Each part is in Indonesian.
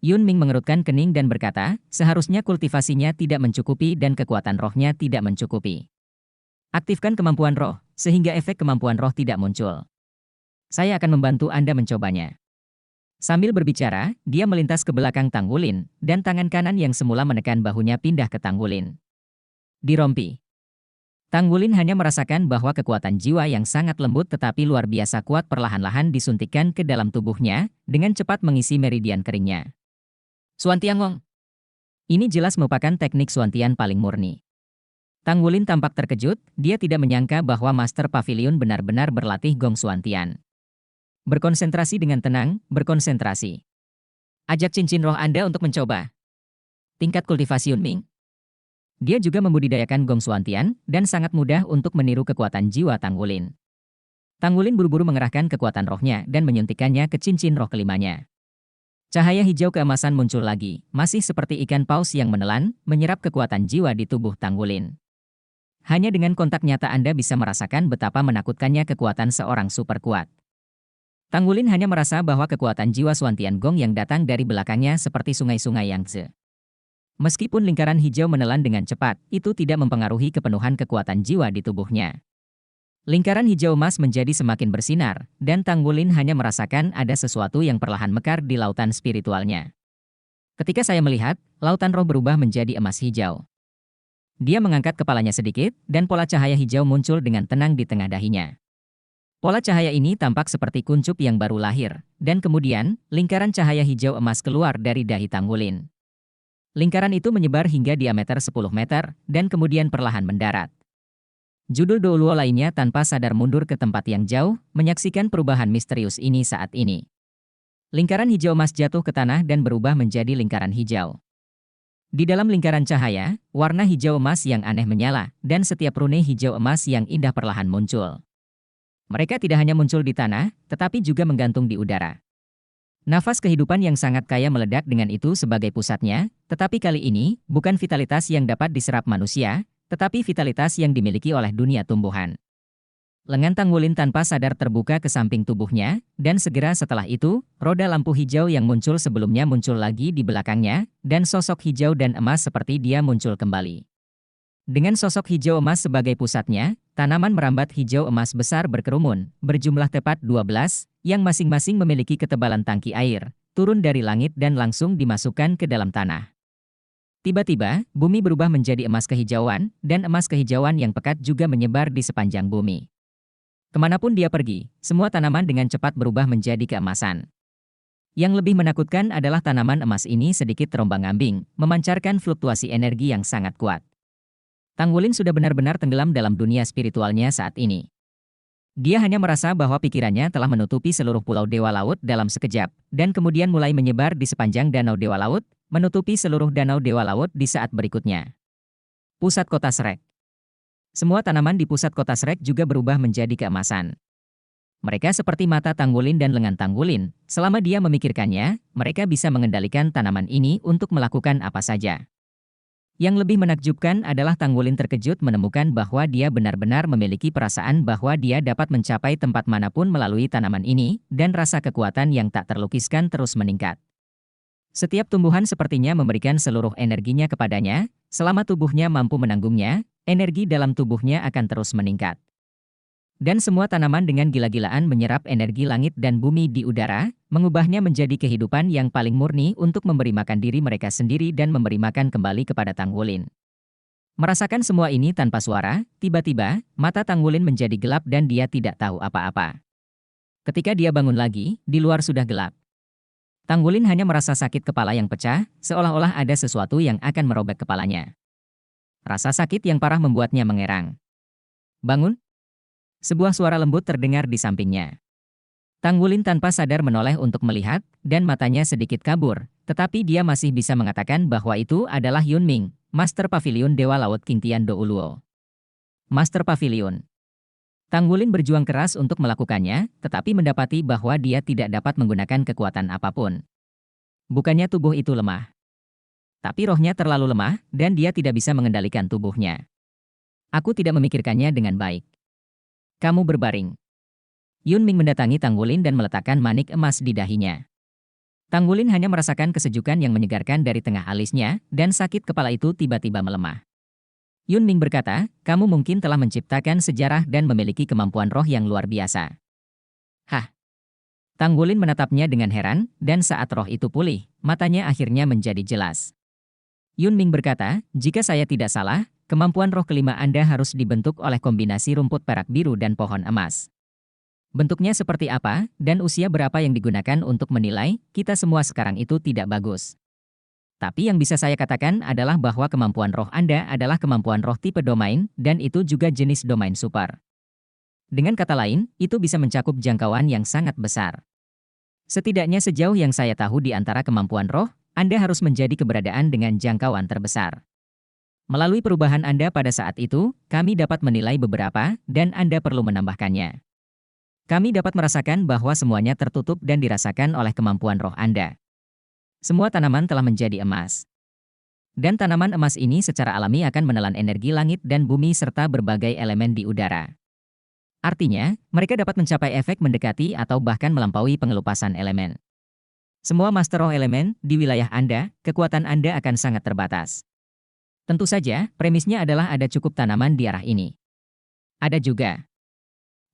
Yun Ming mengerutkan kening dan berkata, seharusnya kultivasinya tidak mencukupi dan kekuatan rohnya tidak mencukupi. Aktifkan kemampuan roh, sehingga efek kemampuan roh tidak muncul. Saya akan membantu Anda mencobanya. Sambil berbicara, dia melintas ke belakang Tang Wulin, dan tangan kanan yang semula menekan bahunya pindah ke Tang Wulin. Dirompi. Tang Wulin hanya merasakan bahwa kekuatan jiwa yang sangat lembut tetapi luar biasa kuat perlahan-lahan disuntikkan ke dalam tubuhnya, dengan cepat mengisi meridian keringnya. Suantiangong. Ini jelas merupakan teknik Suantian paling murni. Tang Wulin tampak terkejut, dia tidak menyangka bahwa Master Pavilion benar-benar berlatih Gong Suantian. Berkonsentrasi dengan tenang, berkonsentrasi. Ajak cincin roh Anda untuk mencoba. Tingkat kultivasi Yun Ming. Dia juga membudidayakan Gong Suantian, dan sangat mudah untuk meniru kekuatan jiwa Tang Wulin. Tang Wulin buru-buru mengerahkan kekuatan rohnya dan menyuntikkannya ke cincin roh kelimanya. Cahaya hijau keemasan muncul lagi, masih seperti ikan paus yang menelan, menyerap kekuatan jiwa di tubuh Tang Wulin. Hanya dengan kontak nyata Anda bisa merasakan betapa menakutkannya kekuatan seorang super kuat. Tang Wulin hanya merasa bahwa kekuatan jiwa Suantian Gong yang datang dari belakangnya seperti sungai-sungai Yangtze. Meskipun lingkaran hijau menelan dengan cepat, itu tidak mempengaruhi kepenuhan kekuatan jiwa di tubuhnya. Lingkaran hijau emas menjadi semakin bersinar, dan Tang Wulin hanya merasakan ada sesuatu yang perlahan mekar di lautan spiritualnya. Ketika saya melihat, lautan roh berubah menjadi emas hijau. Dia mengangkat kepalanya sedikit, dan pola cahaya hijau muncul dengan tenang di tengah dahinya. Pola cahaya ini tampak seperti kuncup yang baru lahir, dan kemudian, lingkaran cahaya hijau emas keluar dari dahi Tang Wulin. Lingkaran itu menyebar hingga diameter 10 meter, dan kemudian perlahan mendarat. Judul Douluo lainnya tanpa sadar mundur ke tempat yang jauh, menyaksikan perubahan misterius ini saat ini. Lingkaran hijau emas jatuh ke tanah dan berubah menjadi lingkaran hijau. Di dalam lingkaran cahaya, warna hijau emas yang aneh menyala, dan setiap rune hijau emas yang indah perlahan muncul. Mereka tidak hanya muncul di tanah, tetapi juga menggantung di udara. Nafas kehidupan yang sangat kaya meledak dengan itu sebagai pusatnya, tetapi kali ini, bukan vitalitas yang dapat diserap manusia, tetapi vitalitas yang dimiliki oleh dunia tumbuhan. Lengan Tang Wulin tanpa sadar terbuka ke samping tubuhnya, dan segera setelah itu, roda lampu hijau yang muncul sebelumnya muncul lagi di belakangnya, dan sosok hijau dan emas seperti dia muncul kembali. Dengan sosok hijau emas sebagai pusatnya, tanaman merambat hijau emas besar berkerumun, berjumlah tepat 12, yang masing-masing memiliki ketebalan tangki air, turun dari langit dan langsung dimasukkan ke dalam tanah. Tiba-tiba, bumi berubah menjadi emas kehijauan, dan emas kehijauan yang pekat juga menyebar di sepanjang bumi. Kemanapun dia pergi, semua tanaman dengan cepat berubah menjadi keemasan. Yang lebih menakutkan adalah tanaman emas ini sedikit terombang-ambing, memancarkan fluktuasi energi yang sangat kuat. Tang Wulin sudah benar-benar tenggelam dalam dunia spiritualnya saat ini. Dia hanya merasa bahwa pikirannya telah menutupi seluruh pulau Dewa Laut dalam sekejap, dan kemudian mulai menyebar di sepanjang danau Dewa Laut, menutupi seluruh danau Dewa Laut di saat berikutnya. Pusat kota Shrek. Semua tanaman di pusat kota Shrek juga berubah menjadi keemasan. Mereka seperti mata Tang Wulin dan lengan Tang Wulin. Selama dia memikirkannya, mereka bisa mengendalikan tanaman ini untuk melakukan apa saja. Yang lebih menakjubkan adalah Tang Wulin terkejut menemukan bahwa dia benar-benar memiliki perasaan bahwa dia dapat mencapai tempat manapun melalui tanaman ini, dan rasa kekuatan yang tak terlukiskan terus meningkat. Setiap tumbuhan sepertinya memberikan seluruh energinya kepadanya, selama tubuhnya mampu menanggungnya, energi dalam tubuhnya akan terus meningkat. Dan semua tanaman dengan gila-gilaan menyerap energi langit dan bumi di udara, mengubahnya menjadi kehidupan yang paling murni untuk memberi makan diri mereka sendiri dan memberi makan kembali kepada Tang Wulin. Merasakan semua ini tanpa suara, tiba-tiba, mata Tang Wulin menjadi gelap dan dia tidak tahu apa-apa. Ketika dia bangun lagi, di luar sudah gelap. Tang Wulin hanya merasa sakit kepala yang pecah, seolah-olah ada sesuatu yang akan merobek kepalanya. Rasa sakit yang parah membuatnya mengerang. Bangun! Sebuah suara lembut terdengar di sampingnya. Tang Wulin tanpa sadar menoleh untuk melihat, dan matanya sedikit kabur, tetapi dia masih bisa mengatakan bahwa itu adalah Yun Ming, Master Pavilion Dewa Laut King Tian Douluo. Master Pavilion. Tang Wulin berjuang keras untuk melakukannya, tetapi mendapati bahwa dia tidak dapat menggunakan kekuatan apapun. Bukannya tubuh itu lemah. Tapi rohnya terlalu lemah, dan dia tidak bisa mengendalikan tubuhnya. Aku tidak memikirkannya dengan baik. Kamu berbaring. Yun Ming mendatangi Tang Wulin dan meletakkan manik emas di dahinya. Tanggulin hanya merasakan kesejukan yang menyegarkan dari tengah alisnya, dan sakit kepala itu tiba-tiba melemah. Yunming berkata, kamu mungkin telah menciptakan sejarah dan memiliki kemampuan roh yang luar biasa. Hah? Tanggulin menatapnya dengan heran, dan saat roh itu pulih, matanya akhirnya menjadi jelas. Yunming berkata, jika saya tidak salah, kemampuan roh kelima Anda harus dibentuk oleh kombinasi rumput perak biru dan pohon emas. Bentuknya seperti apa, dan usia berapa yang digunakan untuk menilai, kita semua sekarang itu tidak bagus. Tapi yang bisa saya katakan adalah bahwa kemampuan roh Anda adalah kemampuan roh tipe domain, dan itu juga jenis domain super. Dengan kata lain, itu bisa mencakup jangkauan yang sangat besar. Setidaknya sejauh yang saya tahu di antara kemampuan roh, Anda harus menjadi keberadaan dengan jangkauan terbesar. Melalui perubahan Anda pada saat itu, kami dapat menilai beberapa, dan Anda perlu menambahkannya. Kami dapat merasakan bahwa semuanya tertutup dan dirasakan oleh kemampuan roh Anda. Semua tanaman telah menjadi emas. Dan tanaman emas ini secara alami akan menelan energi langit dan bumi serta berbagai elemen di udara. Artinya, mereka dapat mencapai efek mendekati atau bahkan melampaui pengelupasan elemen. Semua master roh elemen, di wilayah Anda, kekuatan Anda akan sangat terbatas. Tentu saja, premisnya adalah ada cukup tanaman di arah ini. Ada juga.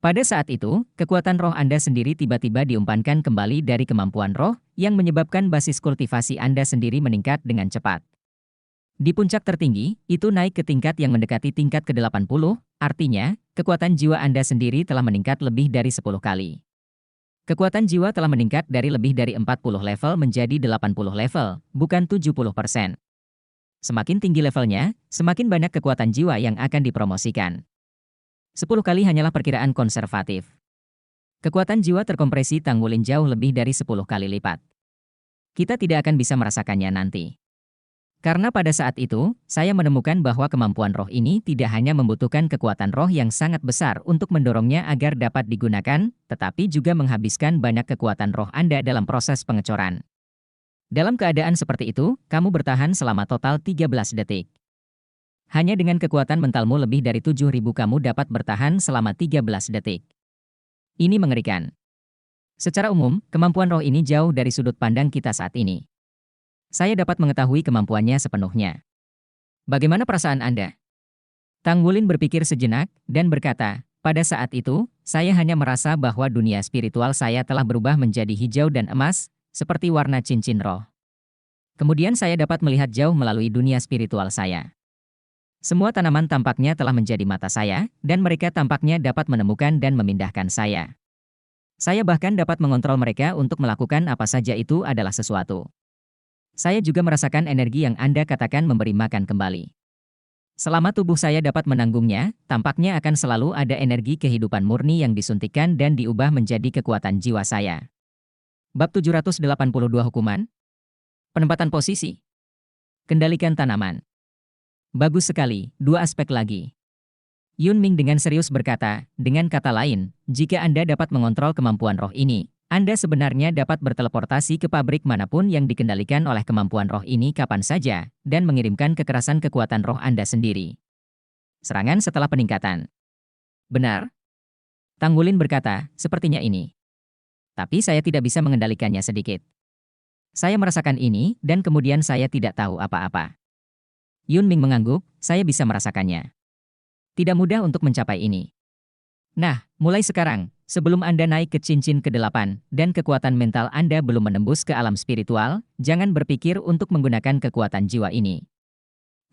Pada saat itu, kekuatan roh Anda sendiri tiba-tiba diumpankan kembali dari kemampuan roh, yang menyebabkan basis kultivasi Anda sendiri meningkat dengan cepat. Di puncak tertinggi, itu naik ke tingkat yang mendekati tingkat ke-80, artinya, kekuatan jiwa Anda sendiri telah meningkat lebih dari 10 kali. Kekuatan jiwa telah meningkat dari lebih dari 40 level menjadi 80 level, bukan 70%. Semakin tinggi levelnya, semakin banyak kekuatan jiwa yang akan dipromosikan. 10 kali hanyalah perkiraan konservatif. Kekuatan jiwa terkompresi Tanggulin jauh lebih dari 10 kali lipat. Kita tidak akan bisa merasakannya nanti. Karena pada saat itu, saya menemukan bahwa kemampuan roh ini tidak hanya membutuhkan kekuatan roh yang sangat besar untuk mendorongnya agar dapat digunakan, tetapi juga menghabiskan banyak kekuatan roh Anda dalam proses pengecoran. Dalam keadaan seperti itu, kamu bertahan selama total 13 detik. Hanya dengan kekuatan mentalmu lebih dari 7.000 kamu dapat bertahan selama 13 detik. Ini mengerikan. Secara umum, kemampuan roh ini jauh dari sudut pandang kita saat ini. Saya dapat mengetahui kemampuannya sepenuhnya. Bagaimana perasaan Anda? Tanggulin berpikir sejenak, dan berkata, pada saat itu, saya hanya merasa bahwa dunia spiritual saya telah berubah menjadi hijau dan emas, seperti warna cincin roh. Kemudian saya dapat melihat jauh melalui dunia spiritual saya. Semua tanaman tampaknya telah menjadi mata saya, dan mereka tampaknya dapat menemukan dan memindahkan saya. Saya bahkan dapat mengontrol mereka untuk melakukan apa saja itu adalah sesuatu. Saya juga merasakan energi yang Anda katakan memberi makan kembali. Selama tubuh saya dapat menanggungnya, tampaknya akan selalu ada energi kehidupan murni yang disuntikkan dan diubah menjadi kekuatan jiwa saya. Bab 782 Hukuman. Penempatan posisi. Kendalikan tanaman. Bagus sekali, dua aspek lagi. Yunming dengan serius berkata, dengan kata lain, jika Anda dapat mengontrol kemampuan roh ini, Anda sebenarnya dapat berteleportasi ke pabrik manapun yang dikendalikan oleh kemampuan roh ini kapan saja, dan mengirimkan kekerasan kekuatan roh Anda sendiri. Serangan setelah peningkatan. Benar? Tanggulin berkata, sepertinya ini. Tapi saya tidak bisa mengendalikannya sedikit. Saya merasakan ini, dan kemudian saya tidak tahu apa-apa. Yunming mengangguk, saya bisa merasakannya. Tidak mudah untuk mencapai ini. Nah, mulai sekarang, sebelum Anda naik ke cincin ke-8, dan kekuatan mental Anda belum menembus ke alam spiritual, jangan berpikir untuk menggunakan kekuatan jiwa ini.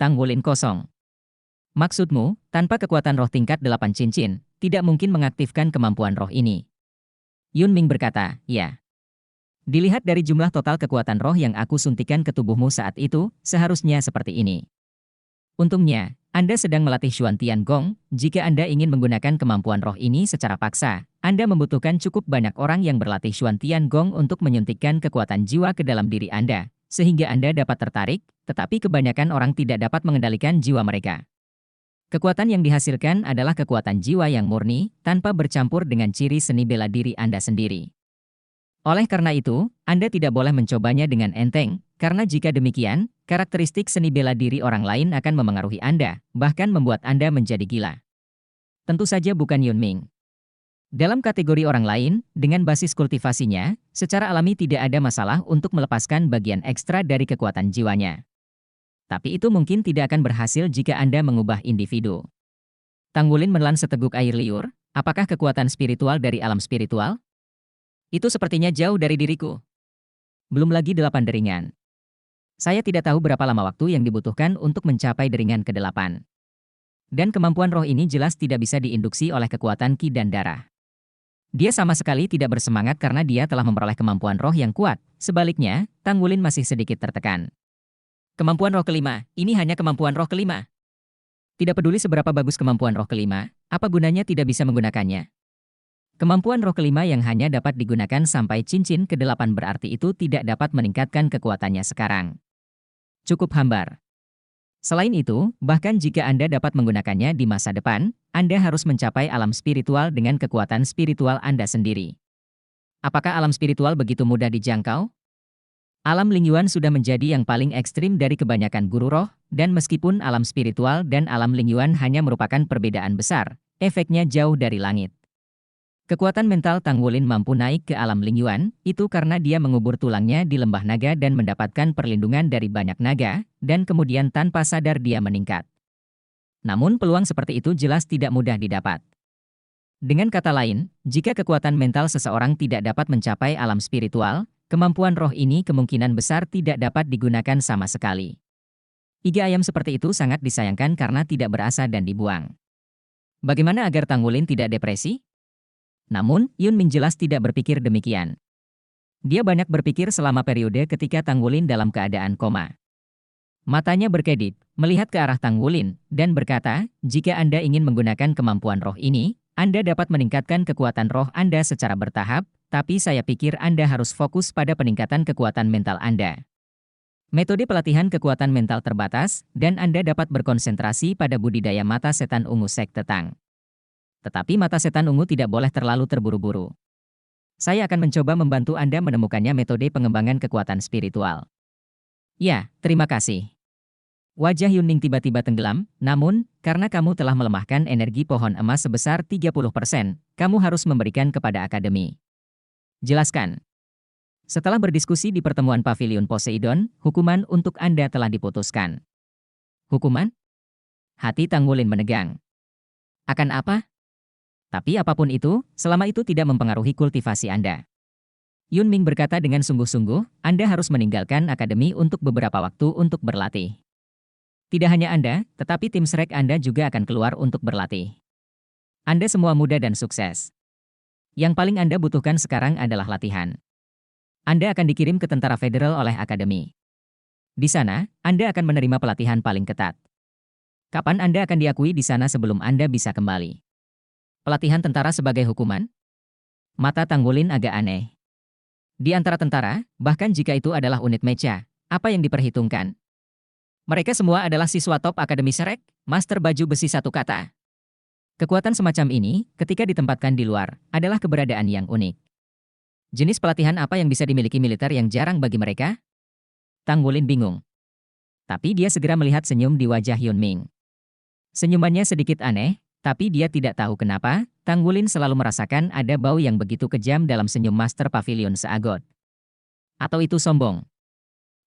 Tanggulin kosong. Maksudmu, tanpa kekuatan roh tingkat 8 cincin, tidak mungkin mengaktifkan kemampuan roh ini. Yunming berkata, ya. Dilihat dari jumlah total kekuatan roh yang aku suntikan ke tubuhmu saat itu, seharusnya seperti ini. Untungnya, Anda sedang melatih Xuan Tian Gong. Jika Anda ingin menggunakan kemampuan roh ini secara paksa, Anda membutuhkan cukup banyak orang yang berlatih Xuan Tian Gong untuk menyuntikkan kekuatan jiwa ke dalam diri Anda, sehingga Anda dapat tertarik, tetapi kebanyakan orang tidak dapat mengendalikan jiwa mereka. Kekuatan yang dihasilkan adalah kekuatan jiwa yang murni, tanpa bercampur dengan ciri seni bela diri Anda sendiri. Oleh karena itu, Anda tidak boleh mencobanya dengan enteng, karena jika demikian, karakteristik seni bela diri orang lain akan memengaruhi Anda, bahkan membuat Anda menjadi gila. Tentu saja bukan Yunming. Dalam kategori orang lain, dengan basis kultivasinya, secara alami tidak ada masalah untuk melepaskan bagian ekstra dari kekuatan jiwanya. Tapi itu mungkin tidak akan berhasil jika Anda mengubah individu. Tanggulin menelan seteguk air liur, apakah kekuatan spiritual dari alam spiritual? Itu sepertinya jauh dari diriku. Belum lagi 8 deringan. Saya tidak tahu berapa lama waktu yang dibutuhkan untuk mencapai deringan ke-8. Dan kemampuan roh ini jelas tidak bisa diinduksi oleh kekuatan ki dan darah. Dia sama sekali tidak bersemangat karena dia telah memperoleh kemampuan roh yang kuat. Sebaliknya, Tanggulin masih sedikit tertekan. Kemampuan roh kelima, ini hanya kemampuan roh kelima. Tidak peduli seberapa bagus kemampuan roh kelima, apa gunanya tidak bisa menggunakannya. Kemampuan roh kelima yang hanya dapat digunakan sampai cincin ke-8 berarti itu tidak dapat meningkatkan kekuatannya sekarang. Cukup hambar. Selain itu, bahkan jika Anda dapat menggunakannya di masa depan, Anda harus mencapai alam spiritual dengan kekuatan spiritual Anda sendiri. Apakah alam spiritual begitu mudah dijangkau? Alam Lingyuan sudah menjadi yang paling ekstrim dari kebanyakan guru roh, dan meskipun alam spiritual dan alam Lingyuan hanya merupakan perbedaan besar, efeknya jauh dari langit. Kekuatan mental Tanggulin mampu naik ke alam Lingyuan, itu karena dia mengubur tulangnya di lembah naga dan mendapatkan perlindungan dari banyak naga, dan kemudian tanpa sadar dia meningkat. Namun peluang seperti itu jelas tidak mudah didapat. Dengan kata lain, jika kekuatan mental seseorang tidak dapat mencapai alam spiritual, kemampuan roh ini kemungkinan besar tidak dapat digunakan sama sekali. Iga ayam seperti itu sangat disayangkan karena tidak berasa dan dibuang. Bagaimana agar Tanggulin tidak depresi? Namun, Yun Ming jelas tidak berpikir demikian. Dia banyak berpikir selama periode ketika Tanggulin dalam keadaan koma. Matanya berkedip, melihat ke arah Tanggulin, dan berkata, jika Anda ingin menggunakan kemampuan roh ini, Anda dapat meningkatkan kekuatan roh Anda secara bertahap, tapi saya pikir Anda harus fokus pada peningkatan kekuatan mental Anda. Metode pelatihan kekuatan mental terbatas, dan Anda dapat berkonsentrasi pada budidaya mata setan ungu sekte Tang. Tetapi mata setan ungu tidak boleh terlalu terburu-buru. Saya akan mencoba membantu Anda menemukannya metode pengembangan kekuatan spiritual. Ya, terima kasih. Wajah Yunning tiba-tiba tenggelam, namun, karena kamu telah melemahkan energi pohon emas sebesar 30%, kamu harus memberikan kepada akademi. Jelaskan. Setelah berdiskusi di pertemuan Pavilion Poseidon, hukuman untuk Anda telah diputuskan. Hukuman? Hati Tanggulin menegang. Akan apa? Tapi apapun itu, selama itu tidak mempengaruhi kultivasi Anda. Yun Ming berkata dengan sungguh-sungguh, Anda harus meninggalkan akademi untuk beberapa waktu untuk berlatih. Tidak hanya Anda, tetapi tim Shrek Anda juga akan keluar untuk berlatih. Anda semua muda dan sukses. Yang paling Anda butuhkan sekarang adalah latihan. Anda akan dikirim ke tentara federal oleh akademi. Di sana, Anda akan menerima pelatihan paling ketat. Kapan Anda akan diakui di sana sebelum Anda bisa kembali? Pelatihan tentara sebagai hukuman? Mata Tanggulin agak aneh. Di antara tentara, bahkan jika itu adalah unit mecha, apa yang diperhitungkan? Mereka semua adalah siswa top Akademi Shrek, Master Baju Besi satu kata. Kekuatan semacam ini, ketika ditempatkan di luar, adalah keberadaan yang unik. Jenis pelatihan apa yang bisa dimiliki militer yang jarang bagi mereka? Tanggulin bingung. Tapi dia segera melihat senyum di wajah Yun Ming. Senyumannya sedikit aneh, tapi dia tidak tahu kenapa, Tanggulin selalu merasakan ada bau yang begitu kejam dalam senyum Master Pavilion Seagot. Atau itu sombong?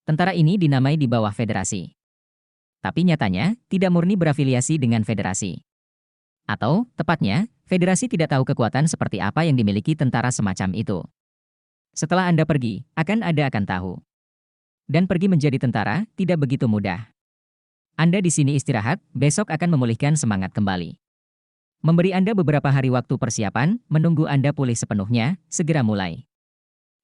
Tentara ini dinamai di bawah federasi. Tapi nyatanya, tidak murni berafiliasi dengan federasi. Atau, tepatnya, federasi tidak tahu kekuatan seperti apa yang dimiliki tentara semacam itu. Setelah Anda pergi, Anda akan tahu. Dan pergi menjadi tentara, tidak begitu mudah. Anda di sini istirahat, besok akan memulihkan semangat kembali. Memberi Anda beberapa hari waktu persiapan, menunggu Anda pulih sepenuhnya, segera mulai.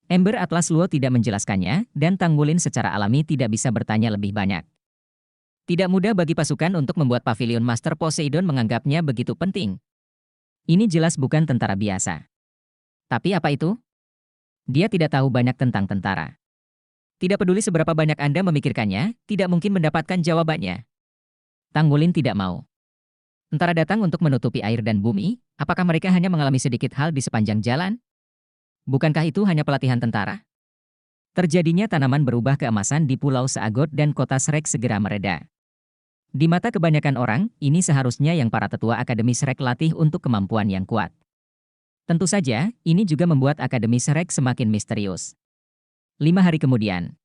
Ember Atlas Luo tidak menjelaskannya, dan Tanggulin secara alami tidak bisa bertanya lebih banyak. Tidak mudah bagi pasukan untuk membuat Pavilion Master Poseidon menganggapnya begitu penting. Ini jelas bukan tentara biasa. Tapi apa itu? Dia tidak tahu banyak tentang tentara. Tidak peduli seberapa banyak Anda memikirkannya, tidak mungkin mendapatkan jawabannya. Tanggulin tidak mau. Tentara datang untuk menutupi air dan bumi, apakah mereka hanya mengalami sedikit hal di sepanjang jalan? Bukankah itu hanya pelatihan tentara? Terjadinya tanaman berubah keemasan di Pulau Seagot dan kota Shrek segera mereda. Di mata kebanyakan orang, ini seharusnya yang para tetua Akademi Shrek latih untuk kemampuan yang kuat. Tentu saja, ini juga membuat Akademi Shrek semakin misterius. 5 hari kemudian,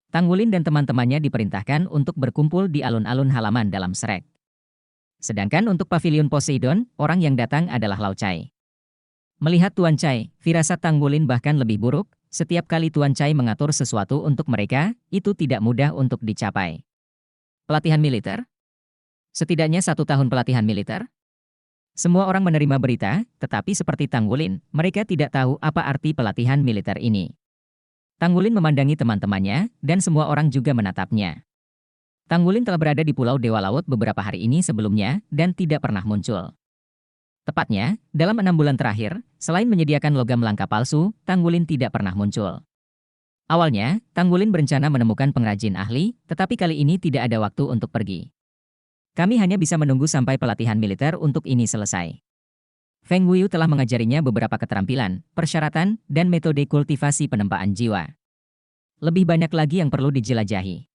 Tang Wulin dan teman-temannya diperintahkan untuk berkumpul di alun-alun halaman dalam Shrek. Sedangkan untuk pavilion Poseidon, orang yang datang adalah Lao Chai. Melihat Tuan Chai, firasat Tang Wulin bahkan lebih buruk. Setiap kali Tuan Chai mengatur sesuatu untuk mereka, itu tidak mudah untuk dicapai. Pelatihan militer? Setidaknya 1 tahun pelatihan militer? Semua orang menerima berita, tetapi seperti Tang Wulin, mereka tidak tahu apa arti pelatihan militer ini. Tang Wulin memandangi teman-temannya, dan semua orang juga menatapnya. Tang Wulin telah berada di Pulau Dewa Laut beberapa hari ini sebelumnya, dan tidak pernah muncul. Tepatnya, dalam 6 bulan terakhir, selain menyediakan logam langka palsu, Tang Wulin tidak pernah muncul. Awalnya, Tang Wulin berencana menemukan pengrajin ahli, tetapi kali ini tidak ada waktu untuk pergi. Kami hanya bisa menunggu sampai pelatihan militer untuk ini selesai. Feng Wuyu telah mengajarinya beberapa keterampilan, persyaratan, dan metode kultivasi penempaan jiwa. Lebih banyak lagi yang perlu dijelajahi.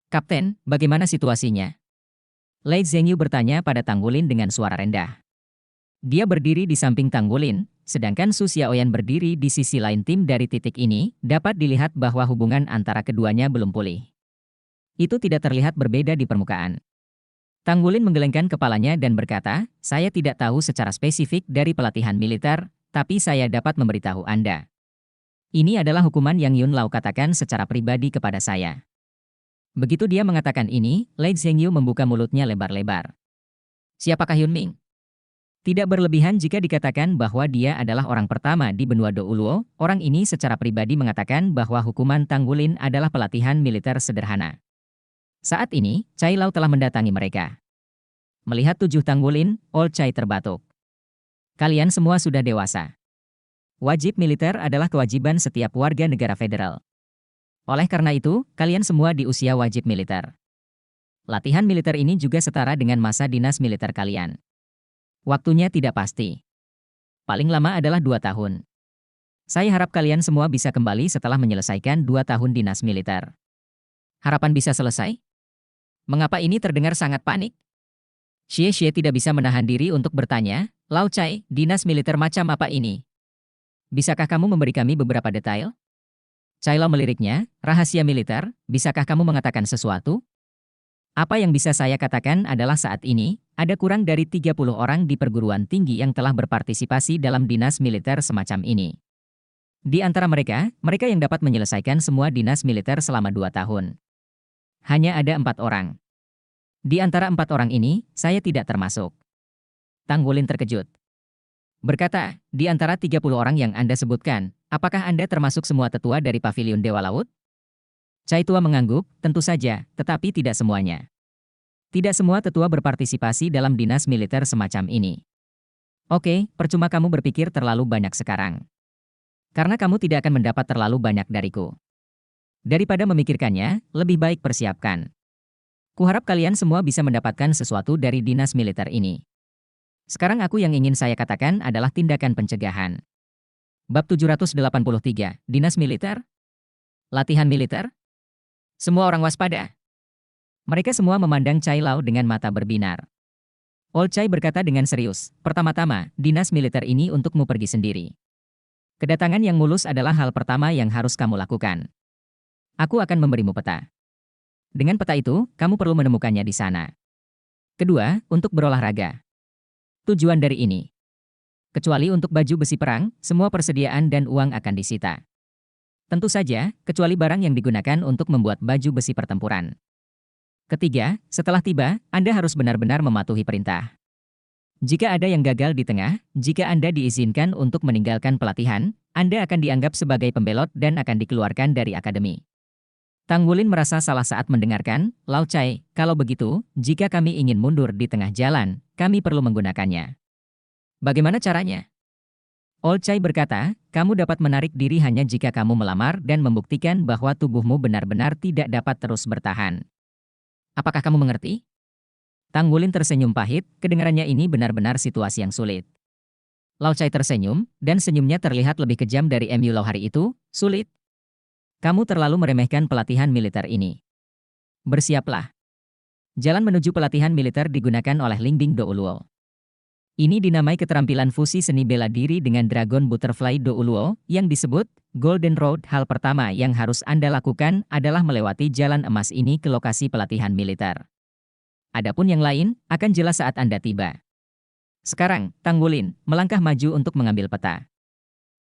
Kapten, bagaimana situasinya? Lei Zhengyu bertanya pada Tang Wulin dengan suara rendah. Dia berdiri di samping Tang Wulin, sedangkan Su Xiaoyan berdiri di sisi lain. Tim dari titik ini, dapat dilihat bahwa hubungan antara keduanya belum pulih. Itu tidak terlihat berbeda di permukaan. Tang Wulin menggelengkan kepalanya dan berkata, saya tidak tahu secara spesifik dari pelatihan militer, tapi saya dapat memberitahu Anda. Ini adalah hukuman yang Yun Lao katakan secara pribadi kepada saya. Begitu dia mengatakan ini, Lei Zhengyu membuka mulutnya lebar-lebar. Siapakah Yun Ming? Tidak berlebihan jika dikatakan bahwa dia adalah orang pertama di benua Douluo. Orang ini secara pribadi mengatakan bahwa hukuman Tang Wulin adalah pelatihan militer sederhana. Saat ini, Chai Lao telah mendatangi mereka. Melihat 7 Tang Wulin, Old Chai terbatuk. Kalian semua sudah dewasa. Wajib militer adalah kewajiban setiap warga negara federal. Oleh karena itu, kalian semua di usia wajib militer. Latihan militer ini juga setara dengan masa dinas militer kalian. Waktunya tidak pasti. Paling lama adalah 2 tahun. Saya harap kalian semua bisa kembali setelah menyelesaikan 2 tahun dinas militer. Harapan bisa selesai? Mengapa ini terdengar sangat panik? Xie tidak bisa menahan diri untuk bertanya, Lao Chai, dinas militer macam apa ini? Bisakah kamu memberi kami beberapa detail? Chai Lao meliriknya, rahasia militer, bisakah kamu mengatakan sesuatu? Apa yang bisa saya katakan adalah saat ini, ada kurang dari 30 orang di perguruan tinggi yang telah berpartisipasi dalam dinas militer semacam ini. Di antara mereka, mereka yang dapat menyelesaikan semua dinas militer selama 2 tahun. Hanya ada 4 orang. Di antara 4 orang ini, saya tidak termasuk. Tang Wulin terkejut. Berkata, di antara 30 orang yang Anda sebutkan, apakah Anda termasuk semua tetua dari pavilion Dewa Laut? Chai Tua mengangguk, tentu saja, tetapi tidak semuanya. Tidak semua tetua berpartisipasi dalam dinas militer semacam ini. Oke, percuma kamu berpikir terlalu banyak sekarang. Karena kamu tidak akan mendapat terlalu banyak dariku. Daripada memikirkannya, lebih baik persiapkan. Kuharap kalian semua bisa mendapatkan sesuatu dari dinas militer ini. Sekarang yang ingin saya katakan adalah tindakan pencegahan. Bab 783, Dinas Militer? Latihan militer? Semua orang waspada. Mereka semua memandang Chai Lao dengan mata berbinar. Old Chai berkata dengan serius, pertama-tama, dinas militer ini untukmu pergi sendiri. Kedatangan yang mulus adalah hal pertama yang harus kamu lakukan. Aku akan memberimu peta. Dengan peta itu, kamu perlu menemukannya di sana. Kedua, untuk berolahraga. Tujuan dari ini. Kecuali untuk baju besi perang, semua persediaan dan uang akan disita. Tentu saja, kecuali barang yang digunakan untuk membuat baju besi pertempuran. Ketiga, setelah tiba, Anda harus benar-benar mematuhi perintah. Jika ada yang gagal di tengah, jika Anda diizinkan untuk meninggalkan pelatihan, Anda akan dianggap sebagai pembelot dan akan dikeluarkan dari akademi. Tang Wulin merasa salah saat mendengarkan, Lao Chai, kalau begitu, jika kami ingin mundur di tengah jalan, kami perlu menggunakannya. Bagaimana caranya? Old Chai berkata, kamu dapat menarik diri hanya jika kamu melamar dan membuktikan bahwa tubuhmu benar-benar tidak dapat terus bertahan. Apakah kamu mengerti? Tang Wulin tersenyum pahit, kedengarannya ini benar-benar situasi yang sulit. Lao Chai tersenyum, dan senyumnya terlihat lebih kejam dari Mu Lao hari itu, sulit. Kamu terlalu meremehkan pelatihan militer ini. Bersiaplah. Jalan menuju pelatihan militer digunakan oleh Lingbing Douluo. Ini dinamai keterampilan fusi seni bela diri dengan Dragon Butterfly Do Uluo yang disebut Golden Road. Hal pertama yang harus Anda lakukan adalah melewati jalan emas ini ke lokasi pelatihan militer. Adapun yang lain akan jelas saat Anda tiba. Sekarang, Tang Wulin melangkah maju untuk mengambil peta.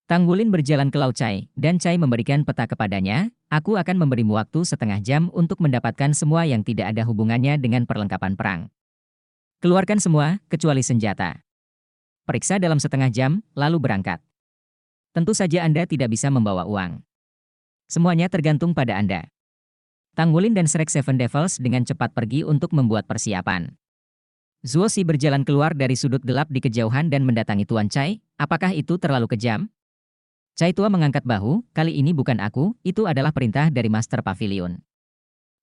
Tang Wulin berjalan ke Lao Chai, dan Chai memberikan peta kepadanya. Aku akan memberimu waktu setengah jam untuk mendapatkan semua yang tidak ada hubungannya dengan perlengkapan perang. Keluarkan semua, kecuali senjata. Periksa dalam setengah jam, lalu berangkat. Tentu saja Anda tidak bisa membawa uang. Semuanya tergantung pada Anda. Tang Wulin dan Shrek Seven Devils dengan cepat pergi untuk membuat persiapan. Zuo Si berjalan keluar dari sudut gelap di kejauhan dan mendatangi Tuan Chai. Apakah itu terlalu kejam? Chai Tua mengangkat bahu, kali ini bukan aku, itu adalah perintah dari Master Pavilion.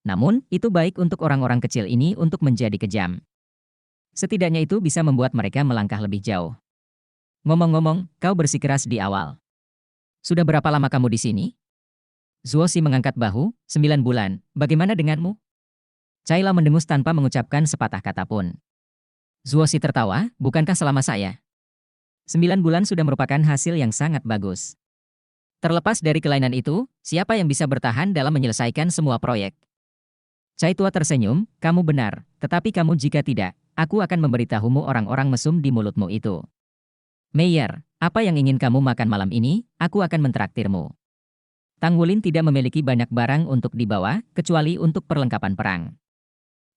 Namun, itu baik untuk orang-orang kecil ini untuk menjadi kejam. Setidaknya itu bisa membuat mereka melangkah lebih jauh. Ngomong-ngomong, kau bersikeras di awal. Sudah berapa lama kamu di sini? Zuo Si mengangkat bahu, 9 bulan, bagaimana denganmu? Chai La mendengus tanpa mengucapkan sepatah kata pun. Zuo Si tertawa, bukankah selama saya? 9 bulan sudah merupakan hasil yang sangat bagus. Terlepas dari kelainan itu, siapa yang bisa bertahan dalam menyelesaikan semua proyek? Chai Tua tersenyum, kamu benar, tetapi kamu jika tidak, aku akan memberitahumu orang-orang mesum di mulutmu itu. Meyer, apa yang ingin kamu makan malam ini, aku akan mentraktirmu. Tang Wulin tidak memiliki banyak barang untuk dibawa, kecuali untuk perlengkapan perang.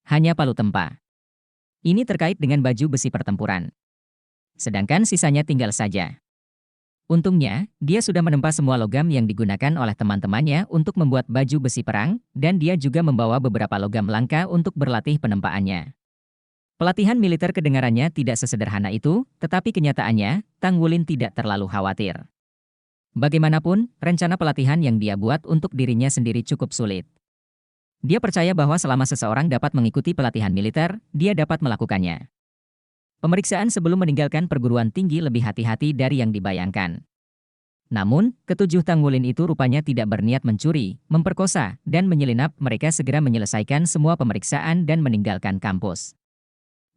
Hanya palu tempa. Ini terkait dengan baju besi pertempuran. Sedangkan sisanya tinggal saja. Untungnya, dia sudah menempa semua logam yang digunakan oleh teman-temannya untuk membuat baju besi perang, dan dia juga membawa beberapa logam langka untuk berlatih penempaannya. Pelatihan militer kedengarannya tidak sesederhana itu, tetapi kenyataannya, Tang Wulin tidak terlalu khawatir. Bagaimanapun, rencana pelatihan yang dia buat untuk dirinya sendiri cukup sulit. Dia percaya bahwa selama seseorang dapat mengikuti pelatihan militer, dia dapat melakukannya. Pemeriksaan sebelum meninggalkan perguruan tinggi lebih hati-hati dari yang dibayangkan. Namun, ketujuh Tang Wulin itu rupanya tidak berniat mencuri, memperkosa, dan menyelinap. Mereka segera menyelesaikan semua pemeriksaan dan meninggalkan kampus.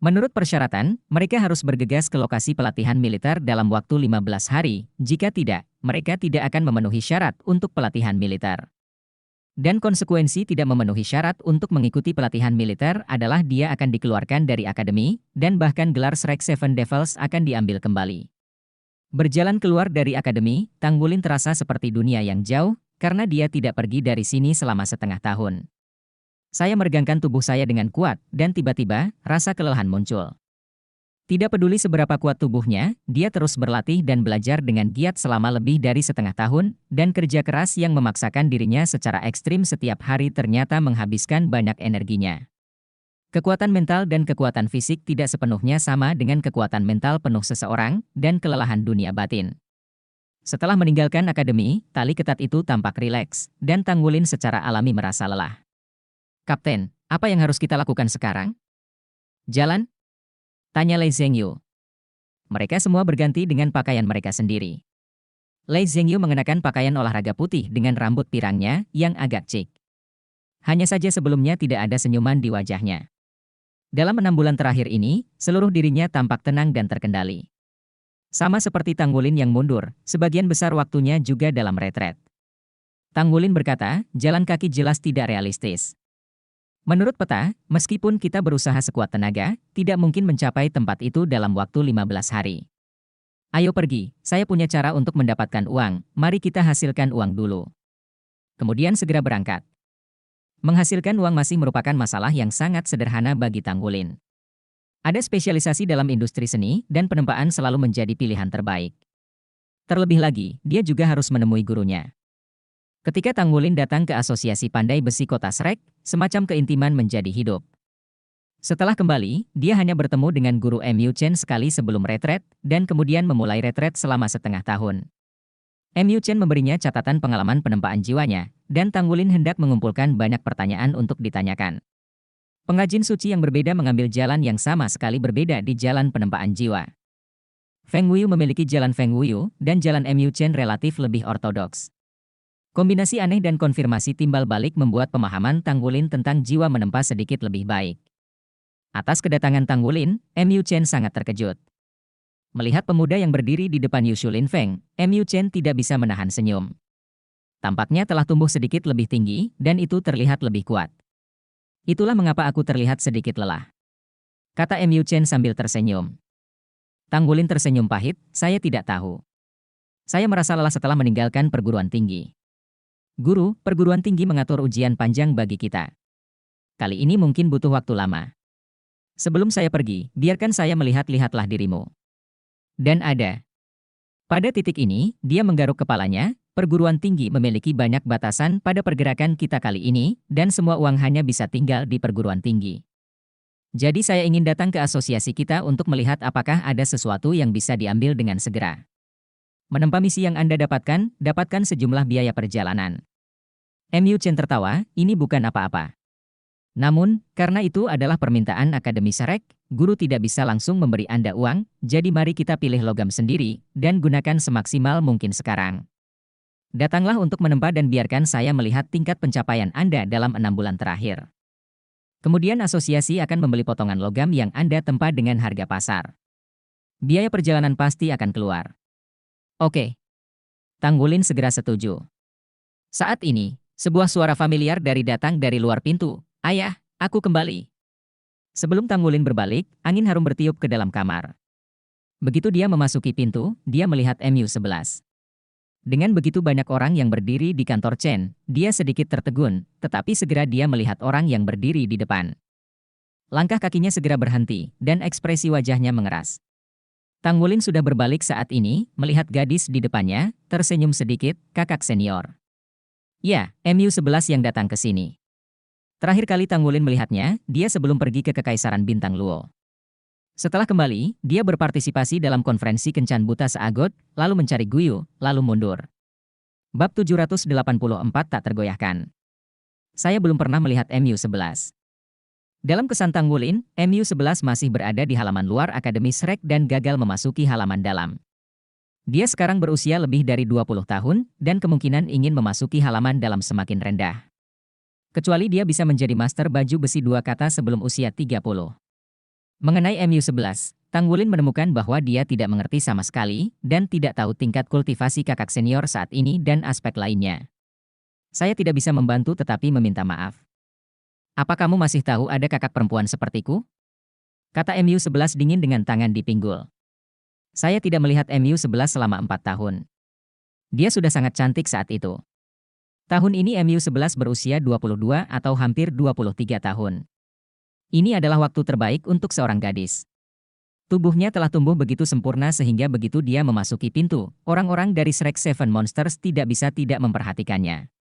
Menurut persyaratan, mereka harus bergegas ke lokasi pelatihan militer dalam waktu 15 hari. Jika tidak, mereka tidak akan memenuhi syarat untuk pelatihan militer. Dan konsekuensi tidak memenuhi syarat untuk mengikuti pelatihan militer adalah dia akan dikeluarkan dari akademi, dan bahkan gelar Shrek Seven Devils akan diambil kembali. Berjalan keluar dari akademi, Tang Wulin terasa seperti dunia yang jauh, karena dia tidak pergi dari sini selama setengah tahun. Saya meregangkan tubuh saya dengan kuat, dan tiba-tiba, rasa kelelahan muncul. Tidak peduli seberapa kuat tubuhnya, dia terus berlatih dan belajar dengan giat selama lebih dari setengah tahun, dan kerja keras yang memaksakan dirinya secara ekstrim setiap hari ternyata menghabiskan banyak energinya. Kekuatan mental dan kekuatan fisik tidak sepenuhnya sama dengan kekuatan mental penuh seseorang, dan kelelahan dunia batin. Setelah meninggalkan akademi, tali ketat itu tampak rileks, dan Tang Wulin secara alami merasa lelah. Kapten, apa yang harus kita lakukan sekarang? Jalan? Tanya Lei Zhengyu. Mereka semua berganti dengan pakaian mereka sendiri. Lei Zhengyu mengenakan pakaian olahraga putih dengan rambut pirangnya yang agak cik. Hanya saja sebelumnya tidak ada senyuman di wajahnya. Dalam 6 bulan terakhir ini, seluruh dirinya tampak tenang dan terkendali. Sama seperti Tang Wulin yang mundur, sebagian besar waktunya juga dalam retret. Tang Wulin berkata, jalan kaki jelas tidak realistis. Menurut peta, meskipun kita berusaha sekuat tenaga, tidak mungkin mencapai tempat itu dalam waktu 15 hari. Ayo pergi, saya punya cara untuk mendapatkan uang, mari kita hasilkan uang dulu. Kemudian segera berangkat. Menghasilkan uang masih merupakan masalah yang sangat sederhana bagi Tang Wulin. Ada spesialisasi dalam industri seni, dan penempaan selalu menjadi pilihan terbaik. Terlebih lagi, dia juga harus menemui gurunya. Ketika Tang Wulin datang ke Asosiasi Pandai Besi Kota Shrek, semacam keintiman menjadi hidup. Setelah kembali, dia hanya bertemu dengan guru Mu Chen sekali sebelum retret, dan kemudian memulai retret selama setengah tahun. Mu Chen memberinya catatan pengalaman penempaan jiwanya, dan Tang Wulin hendak mengumpulkan banyak pertanyaan untuk ditanyakan. Pengrajin suci yang berbeda mengambil jalan yang sama sekali berbeda di jalan penempaan jiwa. Feng Wuyu memiliki jalan Feng Wuyu, dan jalan Mu Chen relatif lebih ortodoks. Kombinasi aneh dan konfirmasi timbal balik membuat pemahaman Tang Wulin tentang jiwa menempa sedikit lebih baik. Atas kedatangan Tang Wulin, Mu Chen sangat terkejut. Melihat pemuda yang berdiri di depan Yu Shulin Feng, MU Chen tidak bisa menahan senyum. Tampaknya telah tumbuh sedikit lebih tinggi, dan itu terlihat lebih kuat. Itulah mengapa aku terlihat sedikit lelah, kata MU Chen sambil tersenyum. Tang Wulin tersenyum pahit, saya tidak tahu. Saya merasa lelah setelah meninggalkan perguruan tinggi. Guru, perguruan tinggi mengatur ujian panjang bagi kita. Kali ini mungkin butuh waktu lama. Sebelum saya pergi, biarkan saya melihat-lihatlah dirimu. Dan ada. Pada titik ini, dia menggaruk kepalanya, perguruan tinggi memiliki banyak batasan pada pergerakan kita kali ini, dan semua uang hanya bisa tinggal di perguruan tinggi. Jadi saya ingin datang ke asosiasi kita untuk melihat apakah ada sesuatu yang bisa diambil dengan segera. Menempa misi yang Anda dapatkan sejumlah biaya perjalanan. MU Chen tertawa, ini bukan apa-apa. Namun, karena itu adalah permintaan Akademi Shrek, guru tidak bisa langsung memberi Anda uang, jadi mari kita pilih logam sendiri, dan gunakan semaksimal mungkin sekarang. Datanglah untuk menempa dan biarkan saya melihat tingkat pencapaian Anda dalam 6 bulan terakhir. Kemudian asosiasi akan membeli potongan logam yang Anda tempa dengan harga pasar. Biaya perjalanan pasti akan keluar. Oke. Tang Wulin segera setuju. Saat ini, sebuah suara familiar datang dari luar pintu. Ayah, aku kembali. Sebelum Tang Wulin berbalik, angin harum bertiup ke dalam kamar. Begitu dia memasuki pintu, dia melihat MU11. Dengan begitu banyak orang yang berdiri di kantor Chen, dia sedikit tertegun, tetapi segera dia melihat orang yang berdiri di depan. Langkah kakinya segera berhenti, dan ekspresi wajahnya mengeras. Tang Wulin sudah berbalik saat ini, melihat gadis di depannya, tersenyum sedikit, kakak senior. Ya, MU11 yang datang ke sini. Terakhir kali Tang Wulin melihatnya, dia sebelum pergi ke Kekaisaran Bintang Luo. Setelah kembali, dia berpartisipasi dalam konferensi kencan buta seagot, lalu mencari Guyu, lalu mundur. Bab 784 tak tergoyahkan. Saya belum pernah melihat MU11. Dalam kesan Tang Wulin, MU11 masih berada di halaman luar Akademi Shrek dan gagal memasuki halaman dalam. Dia sekarang berusia lebih dari 20 tahun, dan kemungkinan ingin memasuki halaman dalam semakin rendah. Kecuali dia bisa menjadi master baju besi 2 kata sebelum usia 30. Mengenai MU11, Tang Wulin menemukan bahwa dia tidak mengerti sama sekali, dan tidak tahu tingkat kultivasi kakak senior saat ini dan aspek lainnya. Saya tidak bisa membantu tetapi meminta maaf. Apa kamu masih tahu ada kakak perempuan sepertiku? Kata MU11 dingin dengan tangan di pinggul. Saya tidak melihat MU11 selama 4 tahun. Dia sudah sangat cantik saat itu. Tahun ini MU11 berusia 22 atau hampir 23 tahun. Ini adalah waktu terbaik untuk seorang gadis. Tubuhnya telah tumbuh begitu sempurna sehingga begitu dia memasuki pintu, orang-orang dari Shrek Seven Monsters tidak bisa tidak memperhatikannya.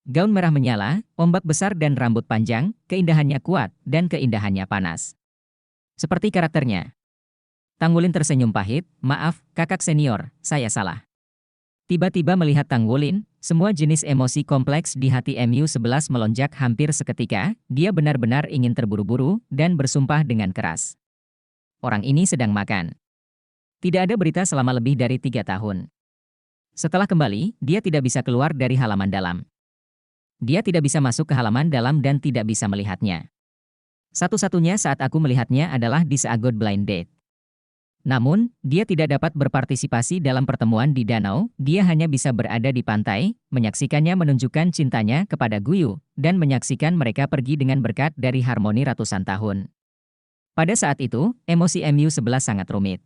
Gaun merah menyala, ombak besar dan rambut panjang, keindahannya kuat, dan keindahannya panas. Seperti karakternya. Tang Wulin tersenyum pahit, maaf, kakak senior, saya salah. Tiba-tiba melihat Tang Wulin, semua jenis emosi kompleks di hati MU11 melonjak hampir seketika, dia benar-benar ingin terburu-buru, dan bersumpah dengan keras. Orang ini sedang makan. Tidak ada berita selama lebih dari 3 tahun. Setelah kembali, dia tidak bisa keluar dari halaman dalam. Dia tidak bisa masuk ke halaman dalam dan tidak bisa melihatnya. Satu-satunya saat aku melihatnya adalah di Seagot Blind Date. Namun, dia tidak dapat berpartisipasi dalam pertemuan di danau, dia hanya bisa berada di pantai, menyaksikannya menunjukkan cintanya kepada Guyu, dan menyaksikan mereka pergi dengan berkat dari harmoni ratusan tahun. Pada saat itu, emosi MU11 sangat rumit.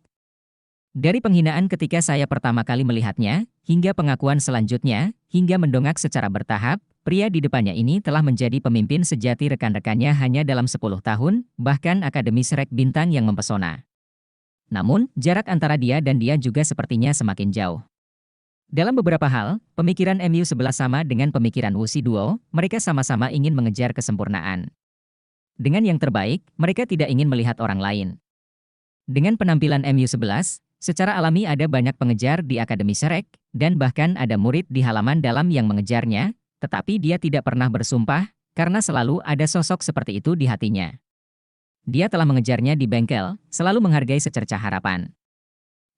Dari penghinaan ketika saya pertama kali melihatnya, hingga pengakuan selanjutnya, hingga mendongak secara bertahap, pria di depannya ini telah menjadi pemimpin sejati rekan-rekannya hanya dalam 10 tahun, bahkan Akademi Shrek Bintang yang mempesona. Namun, jarak antara dia dan dia juga sepertinya semakin jauh. Dalam beberapa hal, pemikiran MU11 sama dengan pemikiran Wuxi Duo, mereka sama-sama ingin mengejar kesempurnaan. Dengan yang terbaik, mereka tidak ingin melihat orang lain. Dengan penampilan MU11, secara alami ada banyak pengejar di Akademi Shrek, dan bahkan ada murid di halaman dalam yang mengejarnya, tetapi dia tidak pernah bersumpah, karena selalu ada sosok seperti itu di hatinya. Dia telah mengejarnya di bengkel, selalu menghargai secercah harapan.